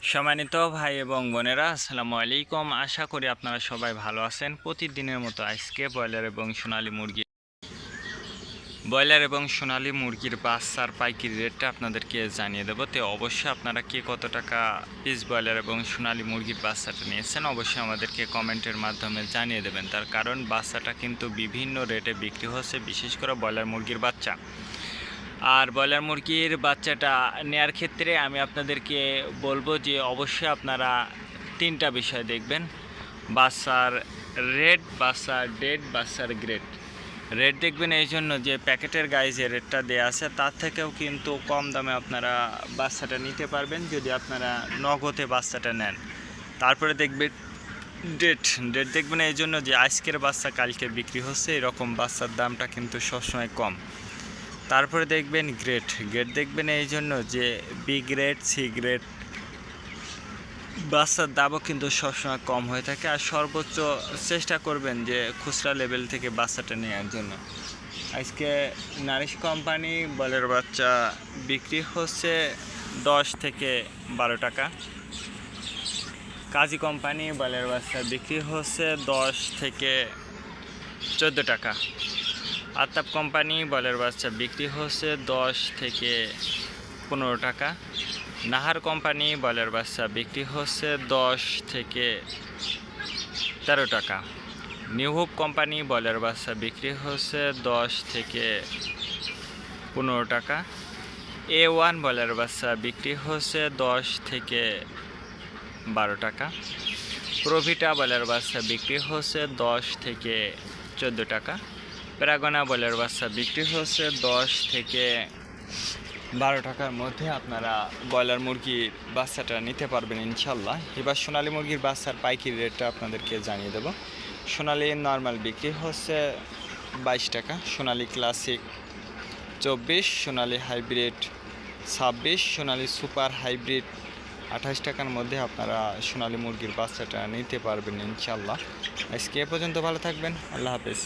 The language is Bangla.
সম্মানিত ভাই এবং বোনেরা, আসসালামু আলাইকুম। আশা করি আপনারা সবাই ভালো আছেন। প্রতিদিনের মতো আজকে ব্রয়লার এবং সোনালী মুরগির বাচ্চার পাইকারি রেটটা আপনাদেরকে জানিয়ে দেবো। তো অবশ্যই আপনারা কে কত টাকা পিস ব্রয়লার এবং সোনালী মুরগির বাচ্চাটা নিয়েছেন অবশ্যই আমাদেরকে কমেন্টের মাধ্যমে জানিয়ে দেবেন। তার কারণ বাচ্চাটা কিন্তু বিভিন্ন রেটে বিক্রি হচ্ছে, বিশেষ করে ব্রয়লার মুরগির বাচ্চা। আর ব্রয়লার মুরগির বাচ্চাটা নেয়ার ক্ষেত্রে আমি আপনাদেরকে বলবো যে অবশ্যই আপনারা তিনটা বিষয় দেখবেন: বাচ্চার রেট, বাচ্চার ডেট, বাচ্চার গ্রেড। রেট দেখবেন এই জন্য যে প্যাকেটের গায়ে যে রেটটা দেওয়া আছে তার থেকেও কিন্তু কম দামে আপনারা বাচ্চাটা নিতে পারবেন যদি আপনারা নগদে বাচ্চাটা নেন। তারপরে দেখবেন ডেট দেখবেন এই জন্য যে আজকের বাচ্চা কালকে বিক্রি হচ্ছে, এরকম বাচ্চার দামটা কিন্তু সবসময় কম। তারপরে দেখবেন গ্রেড দেখবেন এই জন্য যে বি গ্রেড, সি গ্রেড বাচ্চার দামও কিন্তু সবসময় কম হয়ে থাকে। আর সর্বোচ্চ চেষ্টা করবেন যে খুচরা লেভেল থেকে বাচ্চাটা নেওয়ার জন্য। আজকে নারিশ কোম্পানি বলের বাচ্চা বিক্রি হচ্ছে 10 থেকে 12 টাকা। কাজী কোম্পানি বলের বাচ্চা বিক্রি হচ্ছে 10 থেকে 14 টাকা। আতাপ কোম্পানি বলের বাচ্চা বিক্রি হচ্ছে 10 থেকে 15 টাকা। নাহার কোম্পানি বলের বাচ্চা বিক্রি হচ্ছে 10 থেকে 13 টাকা। নিউ হোপ কোম্পানি বলের বাচ্চা বিক্রি হচ্ছে 10 থেকে 15 টাকা। A1 বলের বাচ্চা বিক্রি হচ্ছে 10 থেকে 12 টাকা। প্রভিটা বলের বাচ্চা বিক্রি হচ্ছে 10 থেকে 14 টাকা। প্যারাগনা বলের বাচ্চা বিক্রি হচ্ছে 10 থেকে 12 টাকার মধ্যে আপনারা ব্রয়লার মুরগির বাচ্চাটা নিতে পারবেন ইনশাল্লাহ। এবার সোনালী মুরগির বাচ্চার পাইকারি রেটটা আপনাদেরকে জানিয়ে দেব। সোনালী নর্মাল বিক্রি হচ্ছে 22 টাকা, সোনালী ক্লাসিক 24, সোনালী হাইব্রিড 26, সোনালী সুপার হাইব্রিড 28 টাকার মধ্যে আপনারা সোনালী মুরগির বাচ্চাটা নিতে পারবেন ইনশাল্লাহ। আজকে এ পর্যন্ত ভালো থাকবেন, আল্লাহ হাফেজ।